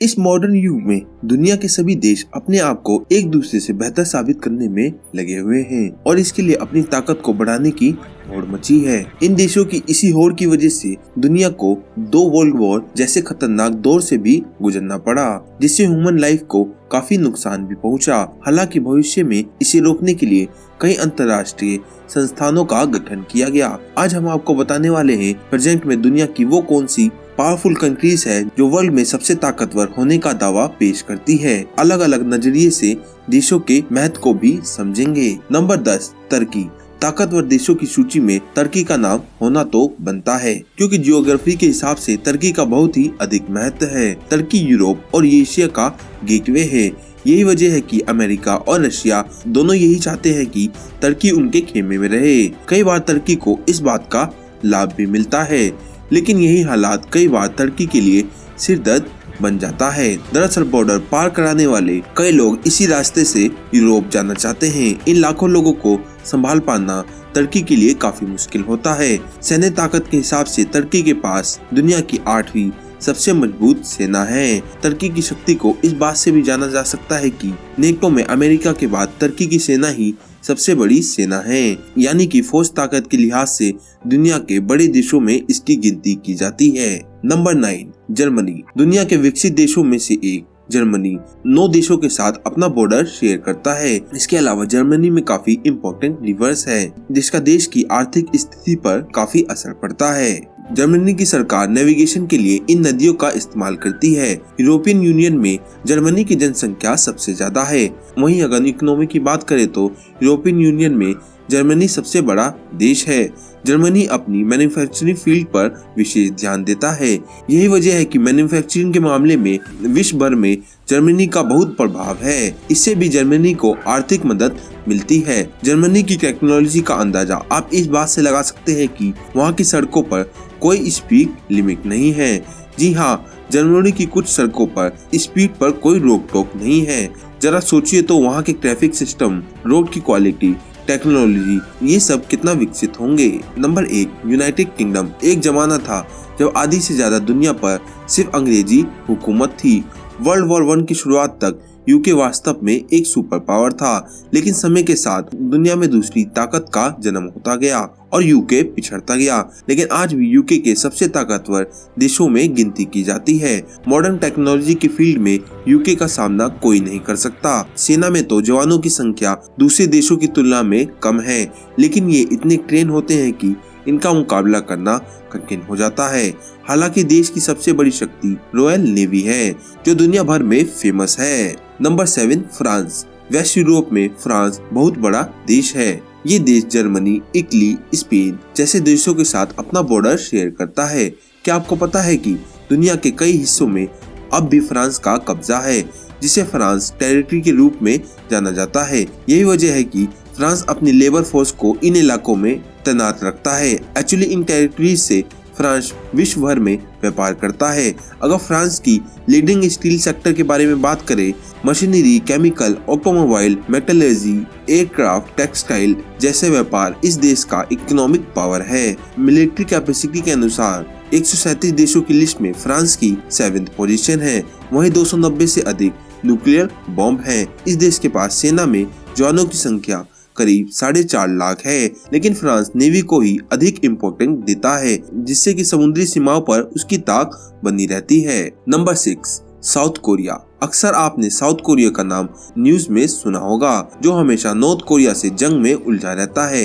इस मॉडर्न युग में दुनिया के सभी देश अपने आप को एक दूसरे से बेहतर साबित करने में लगे हुए हैं और इसके लिए अपनी ताकत को बढ़ाने की होड़ मची है। इन देशों की इसी होड़ की वजह से दुनिया को 2 वर्ल्ड वॉर जैसे खतरनाक दौर से भी गुजरना पड़ा, जिससे ह्यूमन लाइफ को काफी नुकसान भी पहुंचा। हालांकि भविष्य में इसे रोकने के लिए कई अंतर्राष्ट्रीय संस्थानों का गठन किया गया। आज हम आपको बताने वाले हैं प्रेजेंट में दुनिया की वो कौन सी पावरफुल कंट्रीज है जो वर्ल्ड में सबसे ताकतवर होने का दावा पेश करती है। अलग अलग नजरिए से देशों के महत्व को भी समझेंगे। नंबर 10, तुर्की। ताकतवर देशों की सूची में तुर्की का नाम होना तो बनता है, क्योंकि जियोग्राफी के हिसाब से तुर्की का बहुत ही अधिक महत्व है। तुर्की यूरोप और एशिया का गेटवे है। यही वजह है कि अमेरिका और रशिया दोनों यही चाहते हैं कि तुर्की उनके खेमे में रहे। कई बार तुर्की को इस बात का लाभ भी मिलता है, लेकिन यही हालात कई बार तुर्की के लिए सिरदर्द बन जाता है। दरअसल बॉर्डर पार कराने वाले कई लोग इसी रास्ते से यूरोप जाना चाहते हैं। इन लाखों लोगों को संभाल पाना तुर्की के लिए काफी मुश्किल होता है। सैन्य ताकत के हिसाब से तुर्की के पास दुनिया की 8वीं सबसे मजबूत सेना है। तुर्की की शक्ति को इस बात से भी जाना जा सकता है कि नेटो में अमेरिका के बाद तुर्की की सेना ही सबसे बड़ी सेना है, यानी कि फौज ताकत के लिहाज से दुनिया के बड़े देशों में इसकी गिनती की जाती है। Number 9, Germany. दुनिया के विकसित देशों में से एक जर्मनी 9 देशों के साथ अपना बॉर्डर शेयर करता है। इसके अलावा जर्मनी में काफी इम्पोर्टेंट रिवर्स है, जिसका देश की आर्थिक स्थिति पर काफी असर पड़ता है। जर्मनी की सरकार नेविगेशन के लिए इन नदियों का इस्तेमाल करती है। यूरोपियन यूनियन में जर्मनी की जनसंख्या सबसे ज्यादा है। वहीं अगर इकोनॉमी की बात करें तो यूरोपियन यूनियन में जर्मनी सबसे बड़ा देश है। जर्मनी अपनी मैन्युफैक्चरिंग फील्ड पर विशेष ध्यान देता है। यही वजह है कि मैन्युफैक्चरिंग के मामले में विश्व भर में जर्मनी का बहुत प्रभाव है। इससे भी जर्मनी को आर्थिक मदद मिलती है। जर्मनी की टेक्नोलॉजी का अंदाजा आप इस बात से लगा सकते हैं कि वहाँ की सड़कों पर कोई स्पीड लिमिट नहीं है। जी हाँ, जर्मनी की कुछ सड़कों पर स्पीड पर कोई रोक टोक नहीं है। जरा सोचिए तो वहाँ के ट्रैफिक सिस्टम, रोड की क्वालिटी, टेक्नोलॉजी, ये सब कितना विकसित होंगे। Number 1, United kingdom. एक जमाना था जब आधी से ज्यादा दुनिया पर सिर्फ अंग्रेजी हुकूमत थी। वर्ल्ड वॉर 1 की शुरुआत तक यूके वास्तव में एक सुपर पावर था, लेकिन समय के साथ दुनिया में दूसरी ताकत का जन्म होता गया और यूके पिछड़ता गया। लेकिन आज भी यूके के सबसे ताकतवर देशों में गिनती की जाती है। मॉडर्न टेक्नोलॉजी के फील्ड में यूके का सामना कोई नहीं कर सकता। सेना में तो जवानों की संख्या दूसरे देशों की तुलना में कम है, लेकिन ये इतने ट्रेन होते हैं कि इनका मुकाबला करना कठिन हो जाता है। हालांकि देश की सबसे बड़ी शक्ति रॉयल नेवी है, जो दुनिया भर में फेमस है। Number 7, France. वेस्ट यूरोप में फ्रांस बहुत बड़ा देश है। ये देश जर्मनी, इटली, स्पेन जैसे देशों के साथ अपना बॉर्डर शेयर करता है। क्या आपको पता है कि दुनिया के कई हिस्सों में अब भी फ्रांस का कब्जा है, जिसे फ्रांस टेरिटरी के रूप में जाना जाता है। यही वजह है कि फ्रांस अपनी लेबर फोर्स को इन इलाकों में तैनात रखता है। एक्चुअली इन टेरिटरीज से फ्रांस विश्व भर में व्यापार करता है। अगर फ्रांस की लीडिंग स्टील सेक्टर के बारे में बात करें, machinery, chemical, automobile, metallurgy, aircraft, textile जैसे व्यापार इस देश का इकोनॉमिक पावर है। मिलिट्री कैपेसिटी के अनुसार 137 देशों की लिस्ट में फ्रांस की 7th पोजीशन है। वहीं 290 से अधिक न्यूक्लियर बॉम्ब है। इस देश के पास सेना में जवानों की संख्या करीब 4.5 लाख है, लेकिन फ्रांस नेवी को ही अधिक इम्पोर्टेंट देता है, जिससे कि समुद्री सीमाओं पर उसकी ताक बनी रहती है। Number 6, south Korea. अक्सर आपने साउथ कोरिया का नाम न्यूज में सुना होगा, जो हमेशा नॉर्थ कोरिया से जंग में उलझा रहता है।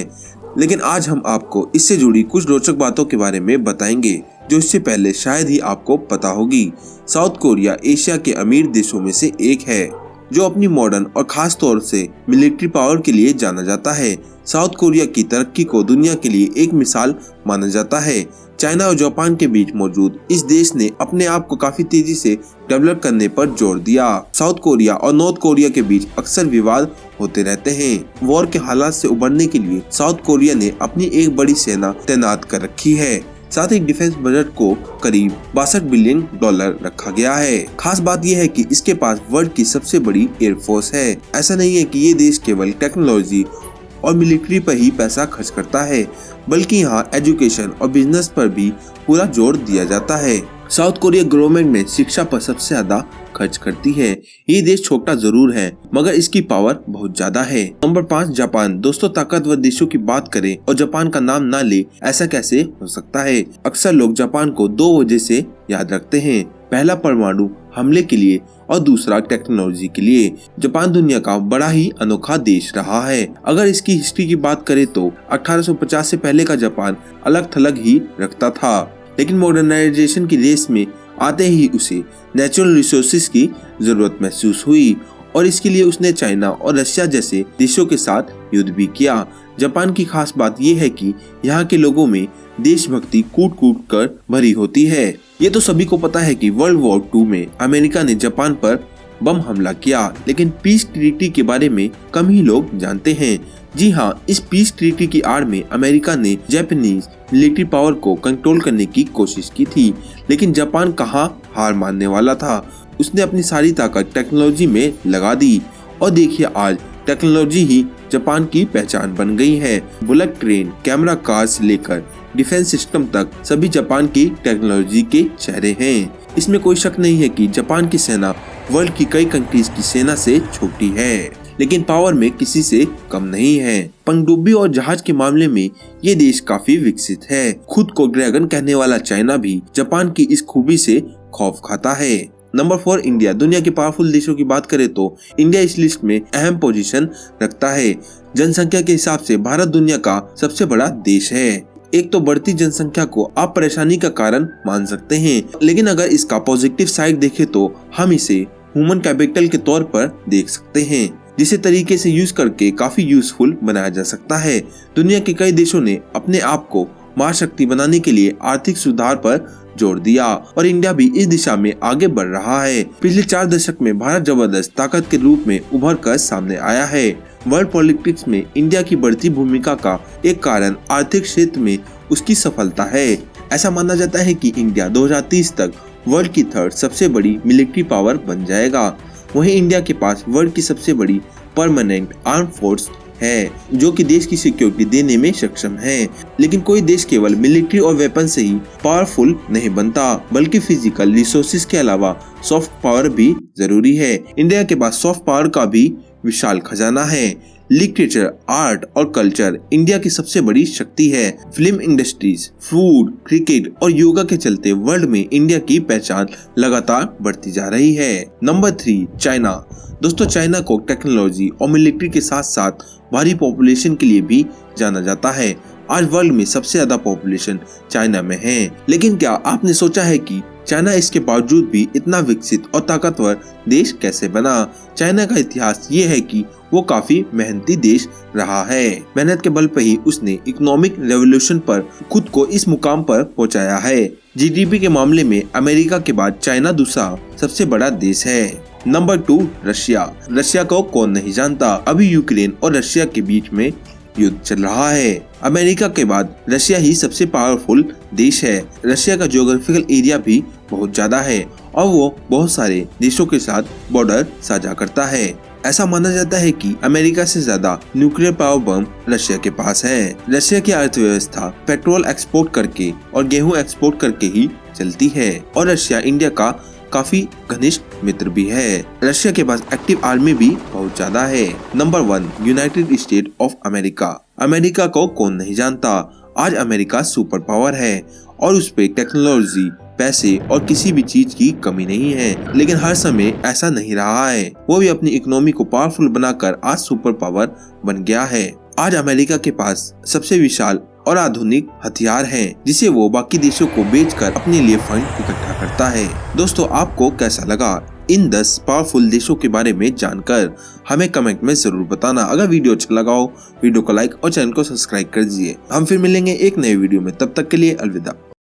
लेकिन आज हम आपको इससे जुड़ी कुछ रोचक बातों के बारे में बताएंगे, जो इससे पहले शायद ही आपको पता होगी। साउथ कोरिया एशिया के अमीर देशों में से एक है, जो अपनी मॉडर्न और खास तौर से मिलिट्री पावर के लिए जाना जाता है। साउथ कोरिया की तरक्की को दुनिया के लिए एक मिसाल माना जाता है। चाइना और जापान के बीच मौजूद इस देश ने अपने आप को काफी तेजी से डेवलप करने पर जोर दिया। साउथ कोरिया और नॉर्थ कोरिया के बीच अक्सर विवाद होते रहते हैं। वॉर के हालात से उबरने के लिए साउथ कोरिया ने अपनी एक बड़ी सेना तैनात कर रखी है। साथ ही डिफेंस बजट को करीब $62 बिलियन रखा गया है। खास बात यह है कि इसके पास वर्ल्ड की सबसे बड़ी एयरफोर्स है। ऐसा नहीं है कि ये देश केवल टेक्नोलॉजी और मिलिट्री पर ही पैसा खर्च करता है, बल्कि यहाँ एजुकेशन और बिजनेस पर भी पूरा जोर दिया जाता है। साउथ कोरिया गवर्नमेंट में शिक्षा पर सबसे ज्यादा खर्च करती है। ये देश छोटा जरूर है मगर इसकी पावर बहुत ज्यादा है। Number 5 Japan. दोस्तों, ताकतवर देशों की बात करें और जापान का नाम ना ले, ऐसा कैसे हो सकता है? अक्सर लोग जापान को 2 वजह से याद रखते हैं। पहला परमाणु हमले के लिए और दूसरा टेक्नोलॉजी के लिए। जापान दुनिया का बड़ा ही अनोखा देश रहा है। अगर इसकी हिस्ट्री की बात करें तो 1850 से पहले का जापान अलग थलग ही रखता था, लेकिन मॉडर्नाइजेशन की रेस में आते ही उसे नेचुरल रिसोर्सेज की जरूरत महसूस हुई और इसके लिए उसने चाइना और रशिया जैसे देशों के साथ युद्ध भी किया। जापान की खास बात यह है कि यहाँ के लोगों में देशभक्ति कूट कूट कर भरी होती है। ये तो सभी को पता है कि वर्ल्ड वॉर 2 में अमेरिका ने जापान पर बम हमला किया, लेकिन पीस ट्रीटी के बारे में कम ही लोग जानते हैं। जी हाँ, इस पीस ट्रीटी की आड़ में अमेरिका ने जापानीज मिलिट्री पावर को कंट्रोल करने की कोशिश की थी, लेकिन जापान कहाँ हार मानने वाला था। उसने अपनी सारी ताकत टेक्नोलॉजी में लगा दी और देखिए आज टेक्नोलॉजी ही जापान की पहचान बन गई है। बुलेट ट्रेन, कैमरा कार से लेकर डिफेंस सिस्टम तक सभी जापान की टेक्नोलॉजी के चेहरे हैं। इसमें कोई शक नहीं है कि जापान की सेना वर्ल्ड की कई कंट्रीज की सेना से छोटी है, लेकिन पावर में किसी से कम नहीं है। पनडुब्बी और जहाज के मामले में ये देश काफी विकसित है। खुद को ड्रैगन कहने वाला चाइना भी जापान की इस खूबी से खौफ खाता है। Number 4 India. दुनिया के पावरफुल देशों की बात करें तो इंडिया इस लिस्ट में अहम पोजीशन रखता है। जनसंख्या के हिसाब से भारत दुनिया का सबसे बड़ा देश है। एक तो बढ़ती जनसंख्या को आप परेशानी का कारण मान सकते हैं, लेकिन अगर इसका पॉजिटिव साइड देखें तो हम इसे ह्यूमन कैपिटल के तौर पर देख सकते हैं, जिसे तरीके से यूज करके काफी यूजफुल बनाया जा सकता है। दुनिया के कई देशों ने अपने आप को महाशक्ति बनाने के लिए आर्थिक सुधार पर जोर दिया और इंडिया भी इस दिशा में आगे बढ़ रहा है। पिछले 4 दशक में भारत जबरदस्त ताकत के रूप में उभर कर सामने आया है। वर्ल्ड पॉलिटिक्स में इंडिया की बढ़ती भूमिका का एक कारण आर्थिक क्षेत्र में उसकी सफलता है। ऐसा माना जाता है कि इंडिया 2030 तक वर्ल्ड की 3rd सबसे बड़ी मिलिट्री पावर बन जाएगा। वहीं इंडिया के पास वर्ल्ड की सबसे बड़ी परमानेंट आर्म फोर्स है, जो कि देश की सिक्योरिटी देने में सक्षम है। लेकिन कोई देश केवल मिलिट्री और वेपन से ही पावरफुल नहीं बनता, बल्कि फिजिकल रिसोर्सेज के अलावा सॉफ्ट पावर भी जरूरी है। इंडिया के पास सॉफ्ट पावर का भी विशाल खजाना है। लिटरेचर, आर्ट और कल्चर इंडिया की सबसे बड़ी शक्ति है। फिल्म इंडस्ट्रीज, फूड, क्रिकेट और योगा के चलते वर्ल्ड में इंडिया की पहचान लगातार बढ़ती जा रही है। Number 3 China. दोस्तों, चाइना को टेक्नोलॉजी और मिलिट्री के साथ साथ भारी पॉपुलेशन के लिए भी जाना जाता है। आज वर्ल्ड में सबसे ज्यादा पॉपुलेशन चाइना में है, लेकिन क्या आपने सोचा है कि चाइना इसके बावजूद भी इतना विकसित और ताकतवर देश कैसे बना? चाइना का इतिहास ये है कि वो काफी मेहनती देश रहा है। मेहनत के बल पर ही उसने इकोनॉमिक रेवोल्यूशन पर खुद को इस मुकाम पर पहुंचाया है। जीडीपी के मामले में अमेरिका के बाद चाइना दूसरा सबसे बड़ा देश है। Number 2 Russia. रशिया को कौन नहीं जानता। अभी यूक्रेन और रशिया के बीच में युद्ध चल रहा है। अमेरिका के बाद रशिया ही सबसे पावरफुल देश है। रशिया का ज्योग्राफिकल एरिया भी बहुत ज्यादा है और वो बहुत सारे देशों के साथ बॉर्डर साझा करता है। ऐसा माना जाता है कि अमेरिका से ज्यादा न्यूक्लियर पावर बम रशिया के पास है। रशिया की अर्थव्यवस्था पेट्रोल एक्सपोर्ट करके और गेहूं एक्सपोर्ट करके ही चलती है और रशिया इंडिया का काफी घनिष्ठ मित्र भी है। रशिया के पास एक्टिव आर्मी भी बहुत ज्यादा है। Number 1 United state of America. America को कौन नहीं जानता। आज अमेरिका सुपर पावर है और उस पे टेक्नोलॉजी, पैसे और किसी भी चीज की कमी नहीं है, लेकिन हर समय ऐसा नहीं रहा है। वो भी अपनी इकोनॉमी को पावरफुल बनाकर आज सुपर पावर बन गया है। आज अमेरिका के पास सबसे विशाल और आधुनिक हथियार हैं, जिसे वो बाकी देशों को बेचकर अपने लिए फंड इकट्ठा करता है। दोस्तों, आपको कैसा लगा इन 10 पावरफुल देशों के बारे में जानकर? हमें कमेंट में जरूर बताना। अगर वीडियो अच्छा लगा हो, वीडियो को लाइक और चैनल को सब्सक्राइब कर दीजिए। हम फिर मिलेंगे एक नए वीडियो में, तब तक के लिए अलविदा।